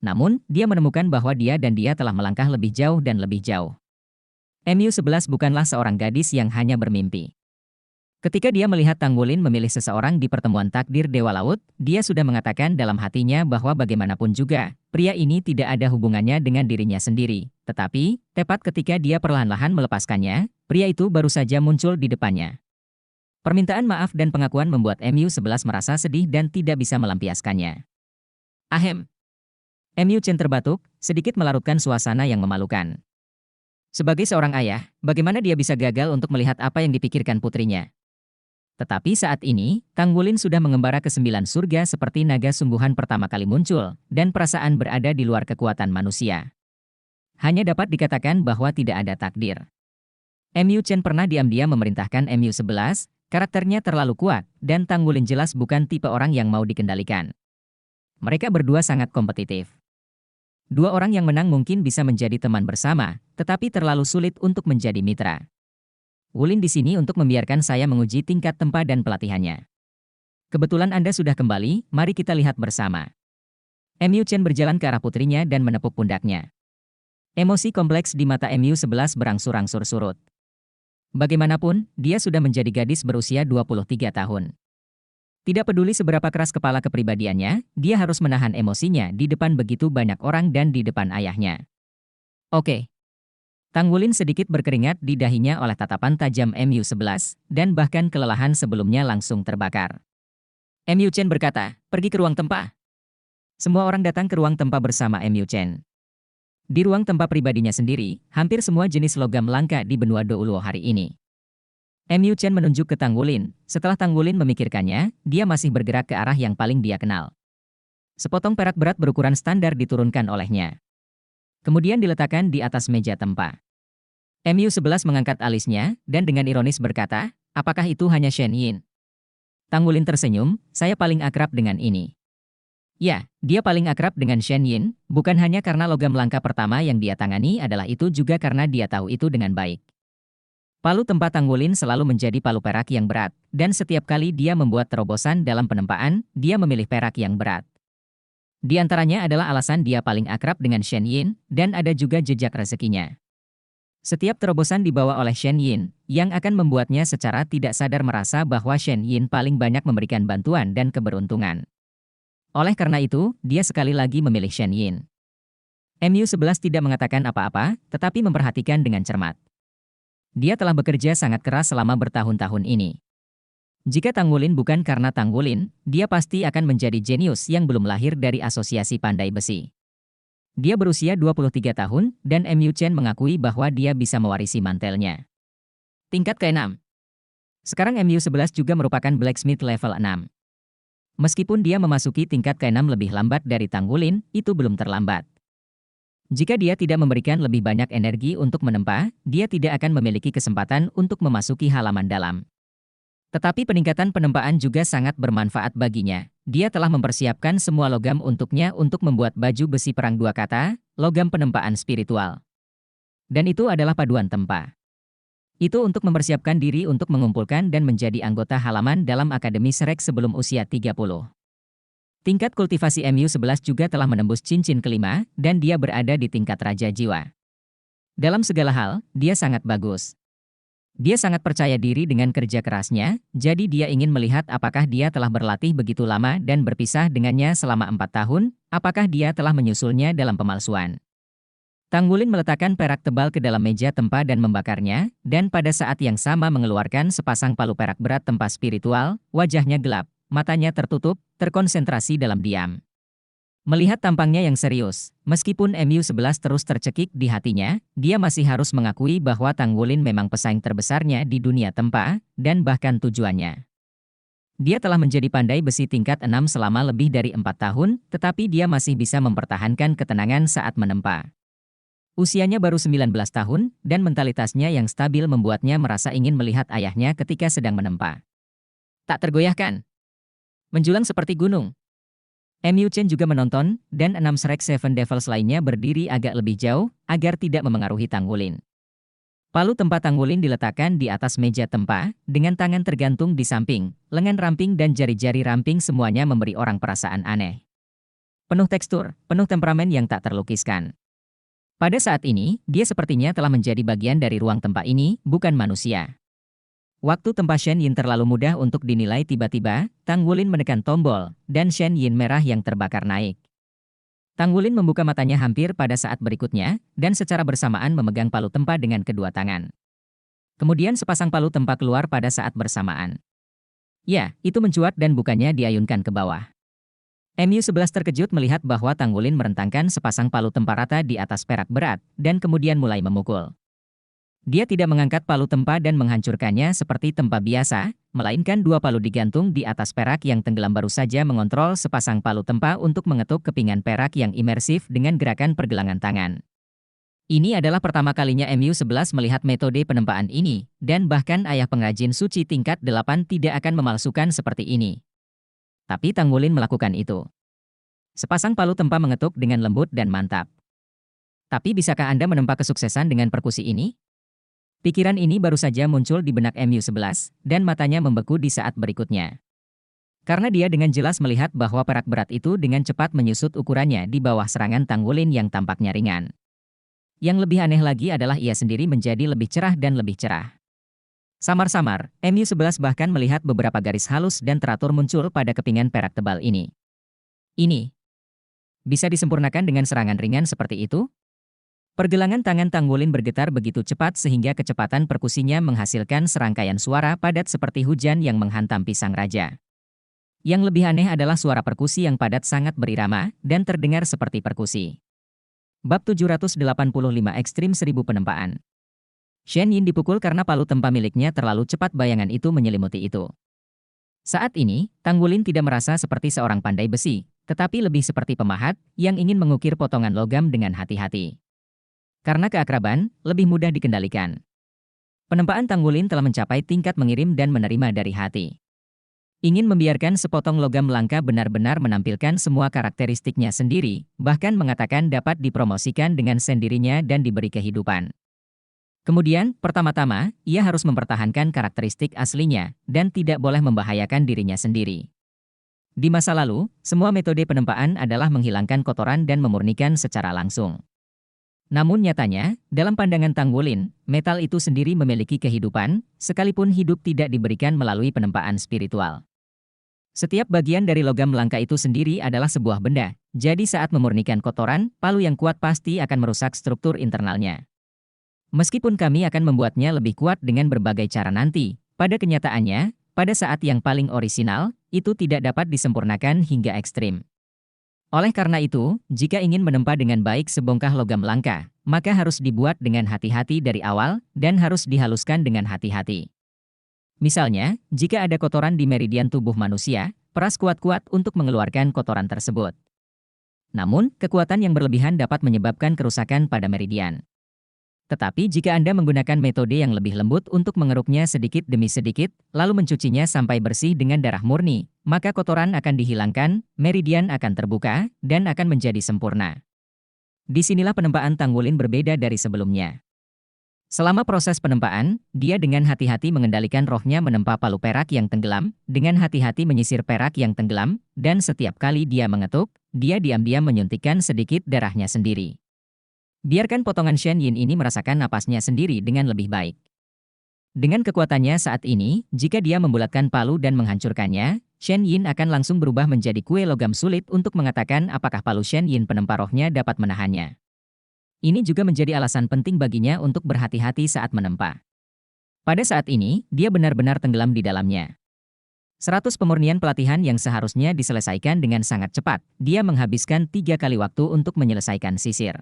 Namun, dia menemukan bahwa dia telah melangkah lebih jauh dan lebih jauh. MU11 bukanlah seorang gadis yang hanya bermimpi. Ketika dia melihat Tang Wulin memilih seseorang di pertemuan takdir Dewa Laut, dia sudah mengatakan dalam hatinya bahwa bagaimanapun juga, pria ini tidak ada hubungannya dengan dirinya sendiri. Tetapi, tepat ketika dia perlahan-lahan melepaskannya, pria itu baru saja muncul di depannya. Permintaan maaf dan pengakuan membuat MU11 merasa sedih dan tidak bisa melampiaskannya. Ahem. MU Chen terbatuk, sedikit melarutkan suasana yang memalukan. Sebagai seorang ayah, bagaimana dia bisa gagal untuk melihat apa yang dipikirkan putrinya? Tetapi saat ini, Tang Wulin sudah mengembara ke 9 surga seperti naga sungguhan pertama kali muncul, dan perasaan berada di luar kekuatan manusia. Hanya dapat dikatakan bahwa tidak ada takdir. MU Chen pernah diam-diam memerintahkan MU11, karakternya terlalu kuat, dan Tang Wulin jelas bukan tipe orang yang mau dikendalikan. Mereka berdua sangat kompetitif. Dua orang yang menang mungkin bisa menjadi teman bersama, tetapi terlalu sulit untuk menjadi mitra. Wulin di sini untuk membiarkan saya menguji tingkat tempa dan pelatihannya. Kebetulan Anda sudah kembali, mari kita lihat bersama. MU Chen berjalan ke arah putrinya dan menepuk pundaknya. Emosi kompleks di mata MU11 berangsur-angsur surut. Bagaimanapun, dia sudah menjadi gadis berusia 23 tahun. Tidak peduli seberapa keras kepala kepribadiannya, dia harus menahan emosinya di depan begitu banyak orang dan di depan ayahnya. Oke. Tang Wulin sedikit berkeringat di dahinya oleh tatapan tajam MU11, dan bahkan kelelahan sebelumnya langsung terbakar. MU Chen berkata, pergi ke ruang tempa. Semua orang datang ke ruang tempa bersama MU Chen. Di ruang tempa pribadinya sendiri, hampir semua jenis logam langka di benua Douluo hari ini. MU Chen menunjuk ke Tang Wulin. Setelah Tang Wulin memikirkannya, dia masih bergerak ke arah yang paling dia kenal. Sepotong perak berat berukuran standar diturunkan olehnya. Kemudian diletakkan di atas meja tempa. MU11 mengangkat alisnya, dan dengan ironis berkata, apakah itu hanya Shen Yin? Tang Wulin tersenyum, saya paling akrab dengan ini. Ya, dia paling akrab dengan Shen Yin, bukan hanya karena logam langka pertama yang dia tangani adalah itu juga karena dia tahu itu dengan baik. Palu tempa Tang Wulin selalu menjadi palu perak yang berat, dan setiap kali dia membuat terobosan dalam penempaan, dia memilih perak yang berat. Di antaranya adalah alasan dia paling akrab dengan Shen Yin, dan ada juga jejak rezekinya. Setiap terobosan dibawa oleh Shen Yin, yang akan membuatnya secara tidak sadar merasa bahwa Shen Yin paling banyak memberikan bantuan dan keberuntungan. Oleh karena itu, dia sekali lagi memilih Shen Yin. MU11 tidak mengatakan apa-apa, tetapi memperhatikan dengan cermat. Dia telah bekerja sangat keras selama bertahun-tahun ini. Jika Tang Wulin bukan karena Tang Wulin, dia pasti akan menjadi jenius yang belum lahir dari asosiasi pandai besi. Dia berusia 23 tahun, dan MU Chen mengakui bahwa dia bisa mewarisi mantelnya. Tingkat ke-6. Sekarang MU11 juga merupakan blacksmith level 6. Meskipun dia memasuki tingkat ke-6 lebih lambat dari Tang Wulin, itu belum terlambat. Jika dia tidak memberikan lebih banyak energi untuk menempa, dia tidak akan memiliki kesempatan untuk memasuki halaman dalam. Tetapi peningkatan penempaan juga sangat bermanfaat baginya. Dia telah mempersiapkan semua logam untuknya untuk membuat baju besi perang dua kata, logam penempaan spiritual. Dan itu adalah paduan tempa. Itu untuk mempersiapkan diri untuk mengumpulkan dan menjadi anggota halaman dalam Akademi Shrek sebelum usia 30. Tingkat kultivasi MU11 juga telah menembus cincin kelima, dan dia berada di tingkat Raja Jiwa. Dalam segala hal, dia sangat bagus. Dia sangat percaya diri dengan kerja kerasnya, jadi dia ingin melihat apakah dia telah berlatih begitu lama dan berpisah dengannya selama 4 tahun, apakah dia telah menyusulnya dalam pemalsuan. Tang Wulin meletakkan perak tebal ke dalam meja tempa dan membakarnya, dan pada saat yang sama mengeluarkan sepasang palu perak berat tempa spiritual, wajahnya gelap, matanya tertutup, terkonsentrasi dalam diam. Melihat tampangnya yang serius, meskipun MU11 terus tercekik di hatinya, dia masih harus mengakui bahwa Tang Wulin memang pesaing terbesarnya di dunia tempa, dan bahkan tujuannya. Dia telah menjadi pandai besi tingkat 6 selama lebih dari 4 tahun, tetapi dia masih bisa mempertahankan ketenangan saat menempa. Usianya baru 19 tahun, dan mentalitasnya yang stabil membuatnya merasa ingin melihat ayahnya ketika sedang menempa. Tak tergoyahkan. Menjulang seperti gunung. MU Chen juga menonton, dan 6 Shrek Seven Devils lainnya berdiri agak lebih jauh, agar tidak memengaruhi Tang Wulin. Palu tempa Tang Wulin diletakkan di atas meja tempa, dengan tangan tergantung di samping, lengan ramping dan jari-jari ramping semuanya memberi orang perasaan aneh. Penuh tekstur, penuh temperamen yang tak terlukiskan. Pada saat ini, dia sepertinya telah menjadi bagian dari ruang tempa ini, bukan manusia. Waktu tempa Shen Yin terlalu mudah untuk dinilai. Tiba-tiba, Tang Wulin menekan tombol, dan Shen Yin merah yang terbakar naik. Tang Wulin membuka matanya hampir pada saat berikutnya, dan secara bersamaan memegang palu tempa dengan kedua tangan. Kemudian sepasang palu tempa keluar pada saat bersamaan. Ya, itu mencuat dan bukannya diayunkan ke bawah. MU11 terkejut melihat bahwa Tang Wulin merentangkan sepasang palu tempa rata di atas perak berat, dan kemudian mulai memukul. Dia tidak mengangkat palu tempa dan menghancurkannya seperti tempa biasa, melainkan dua palu digantung di atas perak yang tenggelam. Baru saja mengontrol sepasang palu tempa untuk mengetuk kepingan perak yang imersif dengan gerakan pergelangan tangan. Ini adalah pertama kalinya MU11 melihat metode penempaan ini, dan bahkan ayah pengrajin suci tingkat 8 tidak akan memalsukan seperti ini. Tapi Tang Wulin melakukan itu. Sepasang palu tempa mengetuk dengan lembut dan mantap. Tapi bisakah Anda menempa kesuksesan dengan perkusi ini? Pikiran ini baru saja muncul di benak MU11, dan matanya membeku di saat berikutnya. Karena dia dengan jelas melihat bahwa perak berat itu dengan cepat menyusut ukurannya di bawah serangan Tang Wulin yang tampaknya ringan. Yang lebih aneh lagi adalah ia sendiri menjadi lebih cerah dan lebih cerah. Samar-samar, MU11 bahkan melihat beberapa garis halus dan teratur muncul pada kepingan perak tebal ini. Ini bisa disempurnakan dengan serangan ringan seperti itu? Pergelangan tangan Tang Wulin bergetar begitu cepat sehingga kecepatan perkusinya menghasilkan serangkaian suara padat seperti hujan yang menghantam pisang raja. Yang lebih aneh adalah suara perkusi yang padat sangat berirama dan terdengar seperti perkusi. Bab 785 Ekstrim 1000 Penempaan. Shen Yin dipukul karena palu tempa miliknya terlalu cepat. Bayangan itu menyelimuti itu. Saat ini, Tang Wulin tidak merasa seperti seorang pandai besi, tetapi lebih seperti pemahat yang ingin mengukir potongan logam dengan hati-hati. Karena keakraban, lebih mudah dikendalikan. Penempaan Tang Wulin telah mencapai tingkat mengirim dan menerima dari hati. Ingin membiarkan sepotong logam langka benar-benar menampilkan semua karakteristiknya sendiri, bahkan mengatakan dapat dipromosikan dengan sendirinya dan diberi kehidupan. Kemudian, pertama-tama, ia harus mempertahankan karakteristik aslinya, dan tidak boleh membahayakan dirinya sendiri. Di masa lalu, semua metode penempaan adalah menghilangkan kotoran dan memurnikan secara langsung. Namun nyatanya, dalam pandangan Tang Wulin, metal itu sendiri memiliki kehidupan, sekalipun hidup tidak diberikan melalui penempaan spiritual. Setiap bagian dari logam langka itu sendiri adalah sebuah benda, jadi saat memurnikan kotoran, palu yang kuat pasti akan merusak struktur internalnya. Meskipun kami akan membuatnya lebih kuat dengan berbagai cara nanti, pada kenyataannya, pada saat yang paling orisinal, itu tidak dapat disempurnakan hingga ekstrim. Oleh karena itu, jika ingin menempa dengan baik sebongkah logam langka, maka harus dibuat dengan hati-hati dari awal, dan harus dihaluskan dengan hati-hati. Misalnya, jika ada kotoran di meridian tubuh manusia, peras kuat-kuat untuk mengeluarkan kotoran tersebut. Namun, kekuatan yang berlebihan dapat menyebabkan kerusakan pada meridian. Tetapi jika Anda menggunakan metode yang lebih lembut untuk mengeruknya sedikit demi sedikit, lalu mencucinya sampai bersih dengan darah murni, maka kotoran akan dihilangkan, meridian akan terbuka, dan akan menjadi sempurna. Disinilah penempaan Tang Wulin berbeda dari sebelumnya. Selama proses penempaan, dia dengan hati-hati mengendalikan rohnya menempa palu perak yang tenggelam, dengan hati-hati menyisir perak yang tenggelam, dan setiap kali dia mengetuk, dia diam-diam menyuntikkan sedikit darahnya sendiri. Biarkan potongan Shen Yin ini merasakan napasnya sendiri dengan lebih baik. Dengan kekuatannya saat ini, jika dia membulatkan palu dan menghancurkannya, Shen Yin akan langsung berubah menjadi kue logam sulit untuk mengatakan apakah palu Shen Yin penempa rohnya dapat menahannya. Ini juga menjadi alasan penting baginya untuk berhati-hati saat menempa. Pada saat ini, dia benar-benar tenggelam di dalamnya. 100 pemurnian pelatihan yang seharusnya diselesaikan dengan sangat cepat, dia menghabiskan 3 kali waktu untuk menyelesaikan sisir.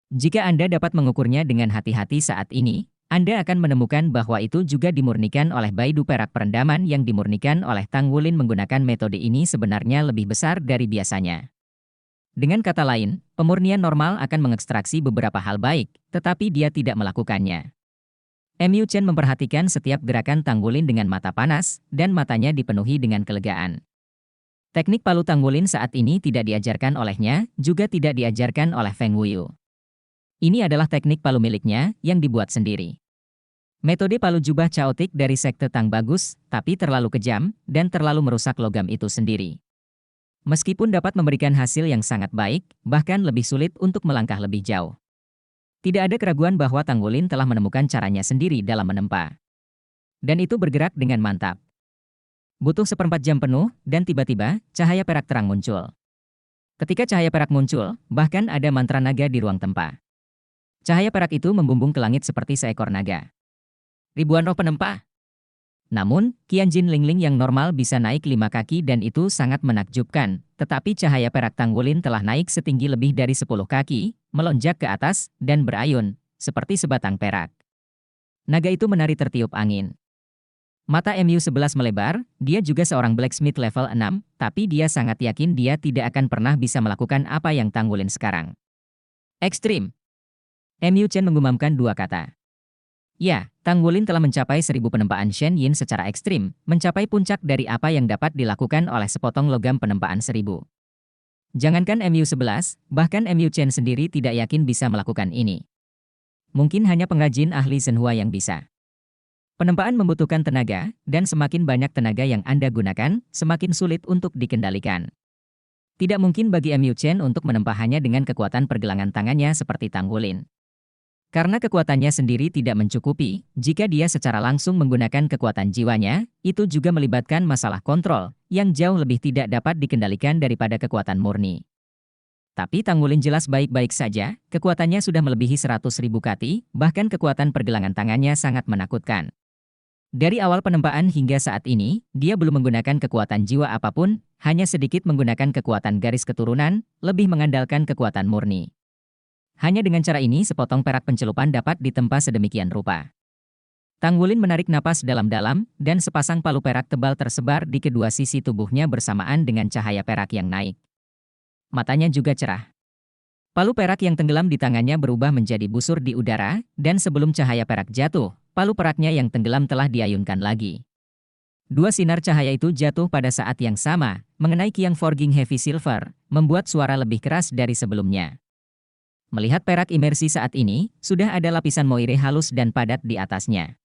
Jika Anda dapat mengukurnya dengan hati-hati saat ini, Anda akan menemukan bahwa itu juga dimurnikan oleh Baidu. Perak perendaman yang dimurnikan oleh Tang Wulin menggunakan metode ini sebenarnya lebih besar dari biasanya. Dengan kata lain, pemurnian normal akan mengekstraksi beberapa hal baik, tetapi dia tidak melakukannya. Mu Chen memperhatikan setiap gerakan Tang Wulin dengan mata panas, dan matanya dipenuhi dengan kelegaan. Teknik palu Tang Wulin saat ini tidak diajarkan olehnya, juga tidak diajarkan oleh Feng Wuyu. Ini adalah teknik palu miliknya, yang dibuat sendiri. Metode palu jubah caotik dari sekte Tang bagus, tapi terlalu kejam, dan terlalu merusak logam itu sendiri. Meskipun dapat memberikan hasil yang sangat baik, bahkan lebih sulit untuk melangkah lebih jauh. Tidak ada keraguan bahwa Tang Wulin telah menemukan caranya sendiri dalam menempa. Dan itu bergerak dengan mantap. Butuh seperempat jam penuh, dan tiba-tiba, cahaya perak terang muncul. Ketika cahaya perak muncul, bahkan ada mantra naga di ruang tempa. Cahaya perak itu membumbung ke langit seperti seekor naga. Ribuan roh penempa. Namun, Qianjin Lingling yang normal bisa naik 5 kaki dan itu sangat menakjubkan, tetapi cahaya perak Tanggulin telah naik setinggi lebih dari 10 kaki, melonjak ke atas, dan berayun, seperti sebatang perak. Naga itu menari tertiup angin. Mata MU11 melebar, dia juga seorang blacksmith level 6, tapi dia sangat yakin dia tidak akan pernah bisa melakukan apa yang Tanggulin sekarang. Ekstrim. MU Chen menggumamkan 2 kata. Ya, Tanggulin telah mencapai 1000 penempaan Shen Yin secara ekstrim, mencapai puncak dari apa yang dapat dilakukan oleh sepotong logam penempaan 1000. Jangankan MU11, bahkan MU Chen sendiri tidak yakin bisa melakukan ini. Mungkin hanya pengrajin ahli Shenhua yang bisa. Penempaan membutuhkan tenaga, dan semakin banyak tenaga yang Anda gunakan, semakin sulit untuk dikendalikan. Tidak mungkin bagi MU Chen untuk menempa hanya dengan kekuatan pergelangan tangannya seperti Tanggulin. Karena kekuatannya sendiri tidak mencukupi, jika dia secara langsung menggunakan kekuatan jiwanya, itu juga melibatkan masalah kontrol, yang jauh lebih tidak dapat dikendalikan daripada kekuatan murni. Tapi Tanggulin jelas baik-baik saja, kekuatannya sudah melebihi 100.000 kati, bahkan kekuatan pergelangan tangannya sangat menakutkan. Dari awal penempaan hingga saat ini, dia belum menggunakan kekuatan jiwa apapun, hanya sedikit menggunakan kekuatan garis keturunan, lebih mengandalkan kekuatan murni. Hanya dengan cara ini sepotong perak pencelupan dapat ditempa sedemikian rupa. Tanggulin menarik napas dalam-dalam, dan sepasang palu perak tebal tersebar di kedua sisi tubuhnya bersamaan dengan cahaya perak yang naik. Matanya juga cerah. Palu perak yang tenggelam di tangannya berubah menjadi busur di udara, dan sebelum cahaya perak jatuh, palu peraknya yang tenggelam telah diayunkan lagi. 2 sinar cahaya itu jatuh pada saat yang sama, mengenai Qiang Forging Heavy Silver, membuat suara lebih keras dari sebelumnya. Melihat perak imersi saat ini, sudah ada lapisan moire halus dan padat di atasnya.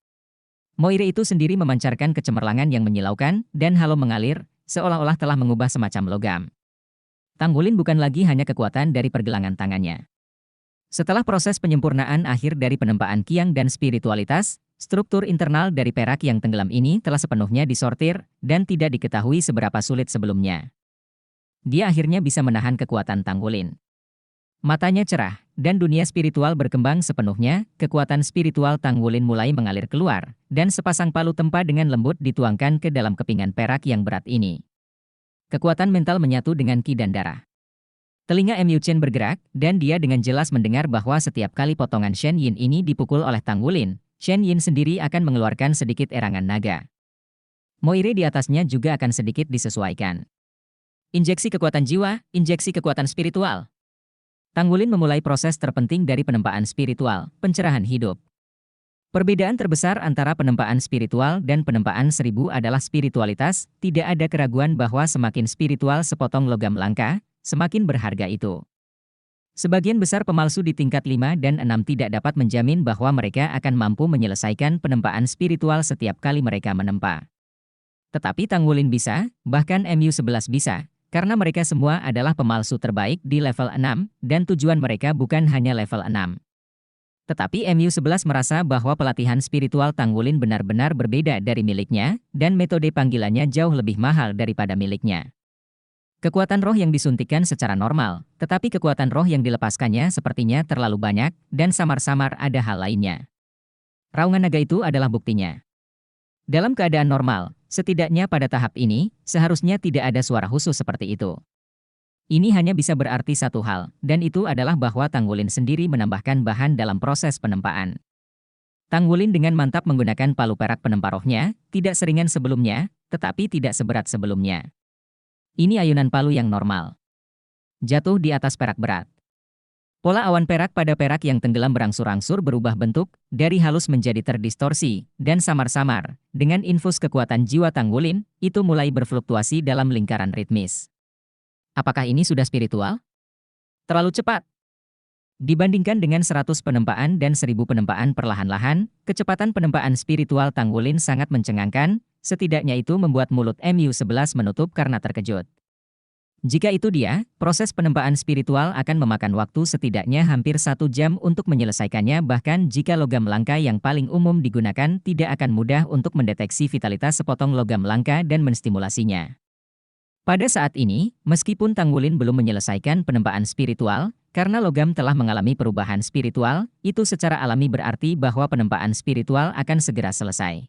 Moire itu sendiri memancarkan kecemerlangan yang menyilaukan, dan halo mengalir, seolah-olah telah mengubah semacam logam. Tanggulin bukan lagi hanya kekuatan dari pergelangan tangannya. Setelah proses penyempurnaan akhir dari penempaan Qiang dan spiritualitas, struktur internal dari perak yang tenggelam ini telah sepenuhnya disortir, dan tidak diketahui seberapa sulit sebelumnya. Dia akhirnya bisa menahan kekuatan Tanggulin. Matanya cerah, dan dunia spiritual berkembang sepenuhnya, kekuatan spiritual Tanggulin mulai mengalir keluar, dan sepasang palu tempa dengan lembut dituangkan ke dalam kepingan perak yang berat ini. Kekuatan mental menyatu dengan ki dan darah. Telinga MU Chen bergerak, dan dia dengan jelas mendengar bahwa setiap kali potongan Shen Yin ini dipukul oleh Tanggulin, Shen Yin sendiri akan mengeluarkan sedikit erangan naga. Moire di atasnya juga akan sedikit disesuaikan. Injeksi kekuatan jiwa, injeksi kekuatan spiritual. Tanggulin memulai proses terpenting dari penempaan spiritual, pencerahan hidup. Perbedaan terbesar antara penempaan spiritual dan penempaan 1000 adalah spiritualitas, tidak ada keraguan bahwa semakin spiritual sepotong logam langka, semakin berharga itu. Sebagian besar pemalsu di tingkat 5 dan 6 tidak dapat menjamin bahwa mereka akan mampu menyelesaikan penempaan spiritual setiap kali mereka menempa. Tetapi Tanggulin bisa, bahkan MU11 bisa. Karena mereka semua adalah pemalsu terbaik di level 6, dan tujuan mereka bukan hanya level 6. Tetapi MU11 merasa bahwa pelatihan spiritual Tanggulin benar-benar berbeda dari miliknya, dan metode panggilannya jauh lebih mahal daripada miliknya. Kekuatan roh yang disuntikkan secara normal, tetapi kekuatan roh yang dilepaskannya sepertinya terlalu banyak, dan samar-samar ada hal lainnya. Raungan naga itu adalah buktinya. Dalam keadaan normal, setidaknya pada tahap ini, seharusnya tidak ada suara khusus seperti itu. Ini hanya bisa berarti satu hal, dan itu adalah bahwa Tanggulin sendiri menambahkan bahan dalam proses penempaan. Tanggulin dengan mantap menggunakan palu perak penempa rohnya, tidak seringan sebelumnya, tetapi tidak seberat sebelumnya. Ini ayunan palu yang normal. Jatuh di atas perak berat. Pola awan perak pada perak yang tenggelam berangsur-angsur berubah bentuk, dari halus menjadi terdistorsi, dan samar-samar. Dengan infus kekuatan jiwa Tanggulin, itu mulai berfluktuasi dalam lingkaran ritmis. Apakah ini sudah spiritual? Terlalu cepat. Dibandingkan dengan 100 penempaan dan 1000 penempaan perlahan-lahan, kecepatan penempaan spiritual Tanggulin sangat mencengangkan, setidaknya itu membuat mulut MU11 menutup karena terkejut. Jika itu dia, proses penempaan spiritual akan memakan waktu setidaknya hampir 1 jam untuk menyelesaikannya, bahkan jika logam langka yang paling umum digunakan tidak akan mudah untuk mendeteksi vitalitas sepotong logam langka dan menstimulasinya. Pada saat ini, meskipun Tanggulin belum menyelesaikan penempaan spiritual, karena logam telah mengalami perubahan spiritual, itu secara alami berarti bahwa penempaan spiritual akan segera selesai.